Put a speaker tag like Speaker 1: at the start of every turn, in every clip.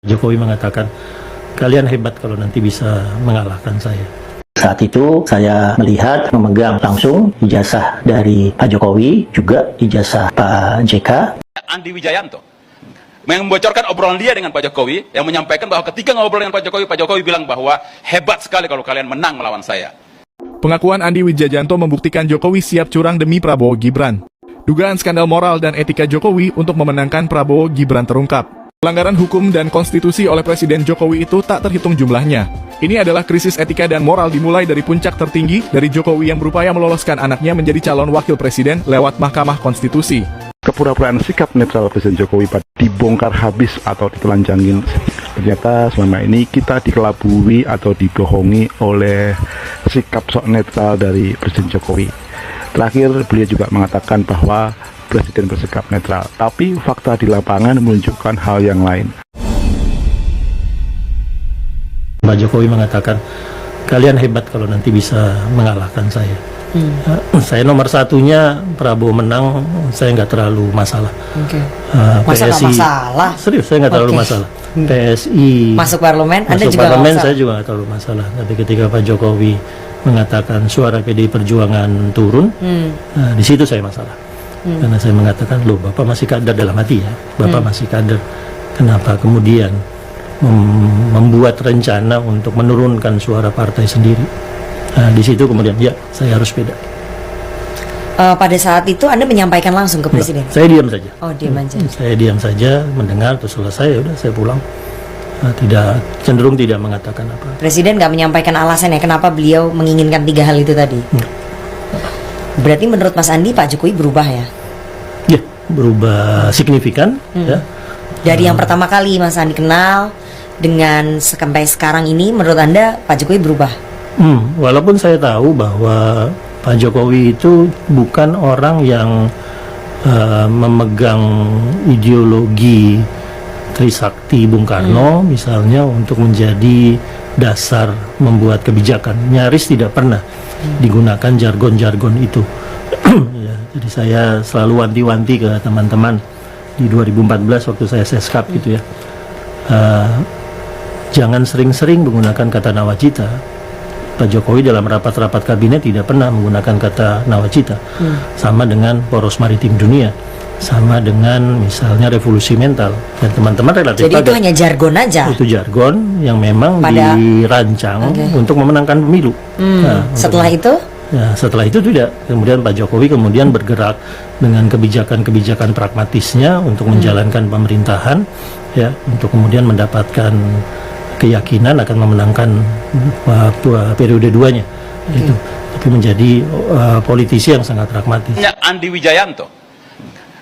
Speaker 1: Jokowi mengatakan, kalian hebat kalau nanti bisa mengalahkan saya.
Speaker 2: Saat itu saya melihat memegang langsung ijazah dari Pak Jokowi, juga ijazah Pak JK.
Speaker 3: Andi Wijayanto membocorkan obrolan dia dengan Pak Jokowi, yang menyampaikan bahwa ketika ngobrol dengan Pak Jokowi bilang bahwa hebat sekali kalau kalian menang melawan saya.
Speaker 4: Pengakuan Andi Wijayanto membuktikan Jokowi siap curang demi Prabowo Gibran. Dugaan skandal moral dan etika Jokowi untuk memenangkan Prabowo Gibran terungkap. Pelanggaran hukum dan konstitusi oleh Presiden Jokowi itu tak terhitung jumlahnya. Ini adalah krisis etika dan moral dimulai dari puncak tertinggi dari Jokowi yang berupaya meloloskan anaknya menjadi calon wakil presiden lewat Mahkamah Konstitusi.
Speaker 5: Kepura-puraan sikap netral Presiden Jokowi dibongkar habis atau ditelanjangin. Ternyata selama ini kita dikelabui atau dibohongi oleh sikap sok netral dari Presiden Jokowi. Terakhir beliau juga mengatakan bahwa Presiden bersikap netral, tapi fakta di lapangan menunjukkan hal yang lain.
Speaker 1: Pak Jokowi mengatakan, kalian hebat kalau nanti bisa mengalahkan saya. Saya nomor satunya, Prabowo menang, saya nggak terlalu masalah.
Speaker 6: Masa nggak
Speaker 1: PSI,
Speaker 6: masalah?
Speaker 1: Serius, saya nggak terlalu masalah. PSI
Speaker 6: Masuk parlemen, Anda
Speaker 1: masuk
Speaker 6: juga
Speaker 1: parlemen,
Speaker 6: nggak
Speaker 1: saya juga nggak terlalu masalah. Tapi ketika Pak Jokowi mengatakan suara PDI Perjuangan turun, di situ saya masalah. Karena saya mengatakan, loh Bapak masih kader, dalam hati ya, Bapak masih kader. Kenapa kemudian membuat rencana untuk menurunkan suara partai sendiri? Nah, di situ kemudian ya saya harus beda.
Speaker 6: Pada saat itu Anda menyampaikan langsung ke Presiden?
Speaker 1: Saya diam saja.
Speaker 6: Oh, diam aja.
Speaker 1: Saya diam saja, mendengar, terus selesai, ya udah saya pulang. Cenderung tidak mengatakan apa.
Speaker 6: Presiden nggak menyampaikan alasannya kenapa beliau menginginkan 3 hal itu tadi? Berarti menurut Mas Andi, Pak Jokowi berubah ya?
Speaker 1: Ya, berubah signifikan. Ya.
Speaker 6: Dari yang pertama kali Mas Andi kenal dengan sampai sekarang ini, menurut Anda Pak Jokowi berubah?
Speaker 1: Walaupun saya tahu bahwa Pak Jokowi itu bukan orang yang memegang ideologi Trisakti Bung Karno misalnya untuk menjadi dasar membuat kebijakan. Nyaris tidak pernah digunakan jargon-jargon itu. Ya, jadi saya selalu wanti-wanti ke teman-teman di 2014 waktu saya seskap gitu ya. Jangan sering-sering menggunakan kata nawacita. Pak Jokowi dalam rapat-rapat kabinet tidak pernah menggunakan kata nawacita. Sama dengan poros maritim dunia, sama dengan misalnya revolusi mental, dan teman-teman relatif
Speaker 6: jadi itu hanya jargon aja? Itu
Speaker 1: jargon yang memang dirancang untuk memenangkan pemilu.
Speaker 6: Setelah itu?
Speaker 1: Ya, setelah itu tidak. Kemudian Pak Jokowi kemudian bergerak dengan kebijakan-kebijakan pragmatisnya untuk menjalankan pemerintahan, ya, untuk kemudian mendapatkan keyakinan akan memenangkan periode 2-nya. Itu. Tapi menjadi politisi yang sangat pragmatis.
Speaker 3: Andi Wijayanto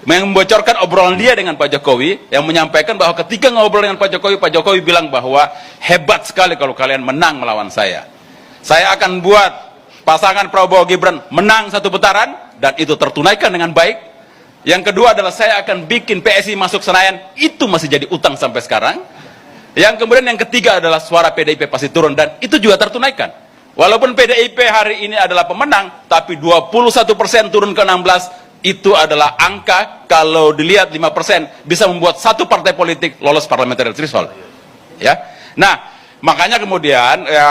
Speaker 3: membocorkan obrolan dia dengan Pak Jokowi, yang menyampaikan bahwa ketika ngobrol dengan Pak Jokowi bilang bahwa hebat sekali kalau kalian menang melawan saya. Saya akan buat pasangan Prabowo Gibran menang 1 putaran, dan itu tertunaikan dengan baik. Yang kedua adalah saya akan bikin PSI masuk Senayan, itu masih jadi utang sampai sekarang. Yang kemudian yang ketiga adalah suara PDIP pasti turun, dan itu juga tertunaikan. Walaupun PDIP hari ini adalah pemenang, tapi 21% turun ke 16%, itu adalah angka kalau dilihat 5% bisa membuat satu partai politik lolos parliamentary threshold. Ya. Nah, makanya kemudian ya,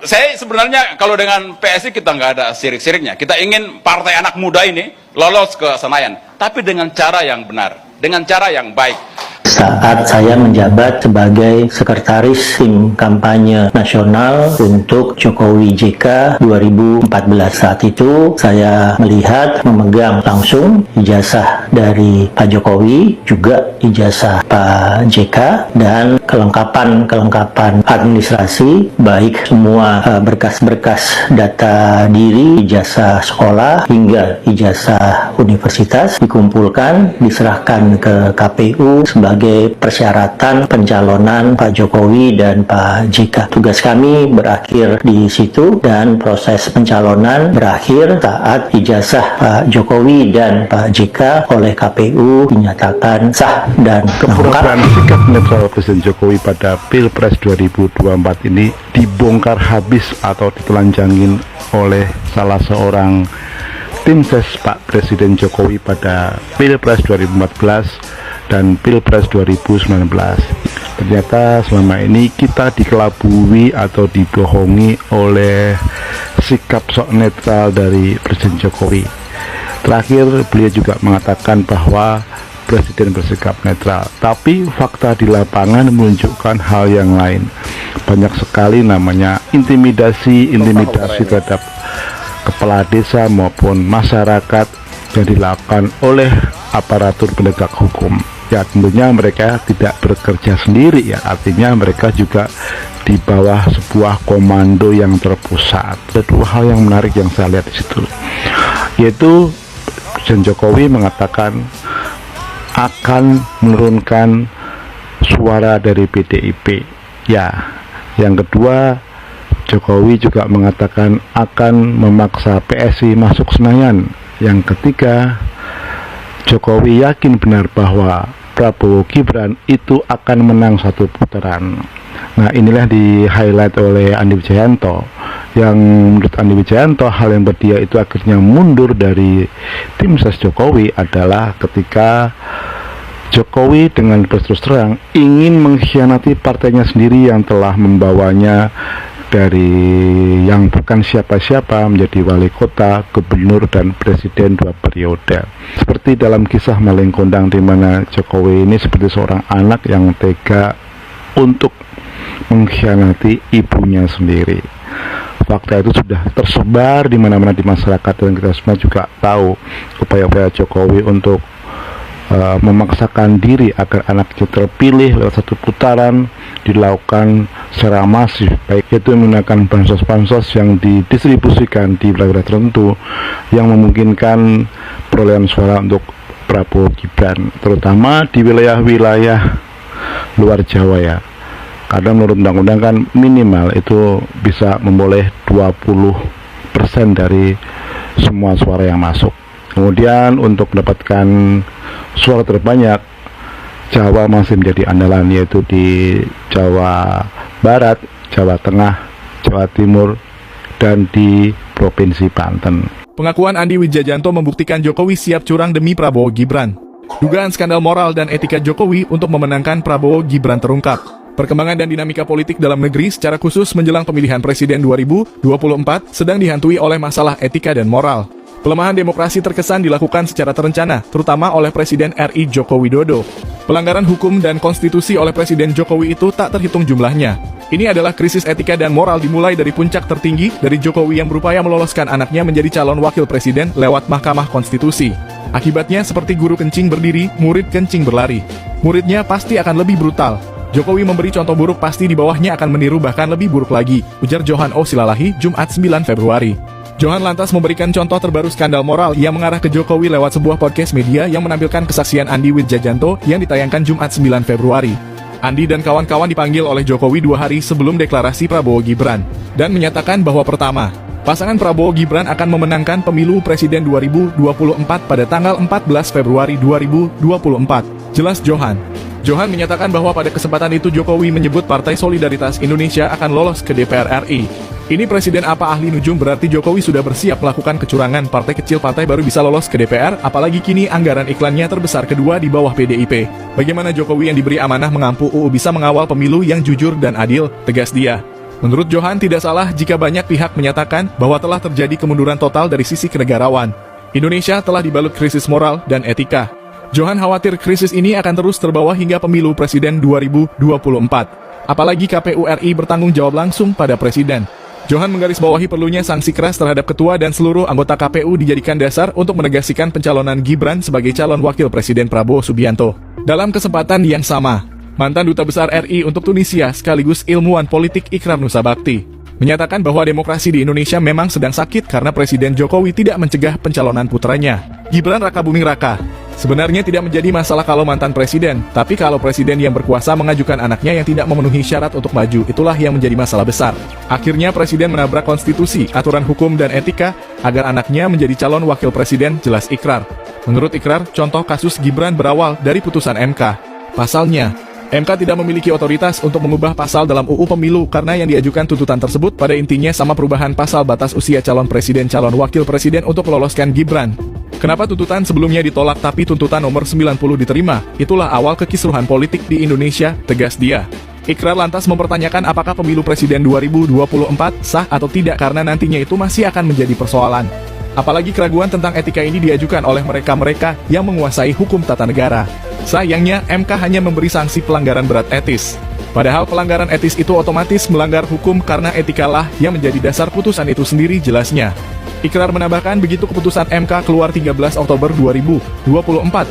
Speaker 3: saya sebenarnya kalau dengan PSI kita nggak ada sirik-siriknya. Kita ingin partai anak muda ini lolos ke Senayan, tapi dengan cara yang benar, dengan cara yang baik.
Speaker 2: Saat saya menjabat sebagai Sekretaris Tim Kampanye Nasional untuk Jokowi JK 2014, saat itu saya melihat memegang langsung ijazah dari Pak Jokowi, juga ijazah Pak JK, dan kelengkapan administrasi, baik semua berkas-berkas data diri, ijazah sekolah, hingga ijazah universitas dikumpulkan, diserahkan ke KPU sebagai persyaratan pencalonan Pak Jokowi dan Pak JK. Tugas kami berakhir di situ, dan proses pencalonan berakhir saat ijazah Pak Jokowi dan Pak JK oleh KPU dinyatakan sah dan
Speaker 5: Kepura-puraan sikap netral Presiden Jokowi pada Pilpres 2024 ini dibongkar habis atau ditelanjangin oleh salah seorang tim ses Pak Presiden Jokowi pada Pilpres 2014 dan Pilpres 2019. Ternyata selama ini kita dikelabui atau dibohongi oleh sikap sok netral dari Presiden Jokowi. Terakhir beliau juga mengatakan bahwa Presiden bersikap netral, tapi fakta di lapangan menunjukkan hal yang lain. Banyak sekali namanya intimidasi terhadap kepala desa maupun masyarakat yang dilakukan oleh aparatur penegak hukum. Ya tentunya mereka tidak bekerja sendiri ya, artinya mereka juga di bawah sebuah komando yang terpusat. Ada dua hal yang menarik yang saya lihat di situ, yaitu Presiden Jokowi mengatakan akan menurunkan suara dari PDIP. Ya, yang kedua Jokowi juga mengatakan akan memaksa PSI masuk Senayan. Yang ketiga, Jokowi yakin benar bahwa Prabowo Gibran itu akan menang satu putaran. Nah, inilah di-highlight oleh Andi Wijayanto, yang menurut Andi Wijayanto hal yang buat dia itu akhirnya mundur dari tim ses Jokowi adalah ketika Jokowi dengan terus terang ingin mengkhianati partainya sendiri yang telah membawanya dari yang bukan siapa-siapa menjadi wali kota, gubernur, dan presiden 2 periode. Seperti dalam kisah Maleng Kondang, di mana Jokowi ini seperti seorang anak yang tega untuk mengkhianati ibunya sendiri. Fakta itu sudah tersebar di mana-mana di masyarakat, dan kita semua juga tahu upaya-upaya Jokowi untuk memaksakan diri agar anaknya terpilih lewat satu putaran dilakukan secara masif, baik itu menggunakan bansos-bansos yang didistribusikan di wilayah tertentu yang memungkinkan perolehan suara untuk Prabowo Gibran, terutama di wilayah-wilayah luar Jawa ya, karena menurut undang-undang kan minimal itu bisa memboleh 20% dari semua suara yang masuk. Kemudian untuk mendapatkan suara terbanyak, Jawa masih menjadi andalan, yaitu di Jawa Barat, Jawa Tengah, Jawa Timur, dan di Provinsi Banten.
Speaker 4: Pengakuan Andi Wijayanto membuktikan Jokowi siap curang demi Prabowo Gibran. Dugaan skandal moral dan etika Jokowi untuk memenangkan Prabowo Gibran terungkap. Perkembangan dan dinamika politik dalam negeri secara khusus menjelang pemilihan presiden 2024 sedang dihantui oleh masalah etika dan moral. Pelemahan demokrasi terkesan dilakukan secara terencana, terutama oleh Presiden RI Joko Widodo. Pelanggaran hukum dan konstitusi oleh Presiden Jokowi itu tak terhitung jumlahnya. Ini adalah krisis etika dan moral dimulai dari puncak tertinggi dari Jokowi yang berupaya meloloskan anaknya menjadi calon wakil presiden lewat Mahkamah Konstitusi. Akibatnya seperti guru kencing berdiri, murid kencing berlari. Muridnya pasti akan lebih brutal. Jokowi memberi contoh buruk, pasti di bawahnya akan meniru bahkan lebih buruk lagi, ujar Johan O. Silalahi, Jumat 9 Februari. Johan lantas memberikan contoh terbaru skandal moral yang mengarah ke Jokowi lewat sebuah podcast media yang menampilkan kesaksian Andi Wijayanto yang ditayangkan Jumat 9 Februari. Andi dan kawan-kawan dipanggil oleh Jokowi 2 hari sebelum deklarasi Prabowo Gibran, dan menyatakan bahwa pertama, pasangan Prabowo Gibran akan memenangkan pemilu presiden 2024 pada tanggal 14 Februari 2024. Jelas Johan. Johan menyatakan bahwa pada kesempatan itu Jokowi menyebut Partai Solidaritas Indonesia akan lolos ke DPR RI. Ini presiden apa ahli nujum, berarti Jokowi sudah bersiap melakukan kecurangan. Partai kecil partai baru bisa lolos ke DPR, apalagi kini anggaran iklannya terbesar kedua di bawah PDIP. Bagaimana Jokowi yang diberi amanah mengampu UU bisa mengawal pemilu yang jujur dan adil, tegas dia. Menurut Johan tidak salah jika banyak pihak menyatakan bahwa telah terjadi kemunduran total dari sisi kenegarawan. Indonesia telah dibalut krisis moral dan etika. Johan khawatir krisis ini akan terus terbawa hingga pemilu presiden 2024. Apalagi KPU RI bertanggung jawab langsung pada presiden. Johan menggarisbawahi perlunya sanksi keras terhadap ketua dan seluruh anggota KPU dijadikan dasar untuk menegaskan pencalonan Gibran sebagai calon wakil presiden Prabowo Subianto. Dalam kesempatan yang sama, mantan Duta Besar RI untuk Tunisia sekaligus ilmuwan politik Ikrar Nusabakti menyatakan bahwa demokrasi di Indonesia memang sedang sakit karena Presiden Jokowi tidak mencegah pencalonan putranya, Gibran Raka Buming Raka. Sebenarnya tidak menjadi masalah kalau mantan presiden, tapi kalau presiden yang berkuasa mengajukan anaknya yang tidak memenuhi syarat untuk maju, itulah yang menjadi masalah besar. Akhirnya presiden menabrak konstitusi, aturan hukum dan etika agar anaknya menjadi calon wakil presiden, jelas Ikrar. Menurut Ikrar, contoh kasus Gibran berawal dari putusan MK. Pasalnya, MK tidak memiliki otoritas untuk mengubah pasal dalam UU Pemilu karena yang diajukan tuntutan tersebut pada intinya sama perubahan pasal batas usia calon presiden calon wakil presiden untuk meloloskan Gibran. Kenapa tuntutan sebelumnya ditolak tapi tuntutan nomor 90 diterima? Itulah awal kekisruhan politik di Indonesia, tegas dia. Ikrar lantas mempertanyakan apakah pemilu presiden 2024 sah atau tidak karena nantinya itu masih akan menjadi persoalan. Apalagi keraguan tentang etika ini diajukan oleh mereka-mereka yang menguasai hukum tata negara. Sayangnya, MK hanya memberi sanksi pelanggaran berat etis. Padahal pelanggaran etis itu otomatis melanggar hukum karena etikalah yang menjadi dasar putusan itu sendiri jelasnya. Ikrar menambahkan begitu keputusan MK keluar 13 Oktober 2024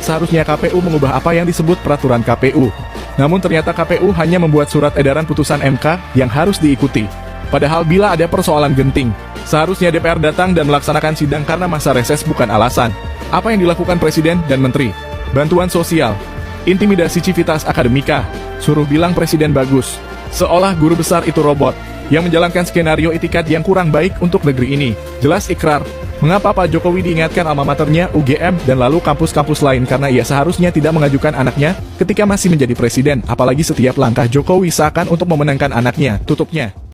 Speaker 4: seharusnya KPU mengubah apa yang disebut peraturan KPU. Namun ternyata KPU hanya membuat surat edaran putusan MK yang harus diikuti. Padahal bila ada persoalan genting, seharusnya DPR datang dan melaksanakan sidang karena masa reses bukan alasan. Apa yang dilakukan Presiden dan Menteri? Bantuan sosial, intimidasi civitas akademika, suruh bilang Presiden bagus. Seolah guru besar itu robot yang menjalankan skenario itikat yang kurang baik untuk negeri ini. Jelas ikrar, mengapa Pak Jokowi diingatkan alma maternya UGM dan lalu kampus-kampus lain karena ia seharusnya tidak mengajukan anaknya ketika masih menjadi presiden, apalagi setiap langkah Jokowi seakan untuk memenangkan anaknya, tutupnya.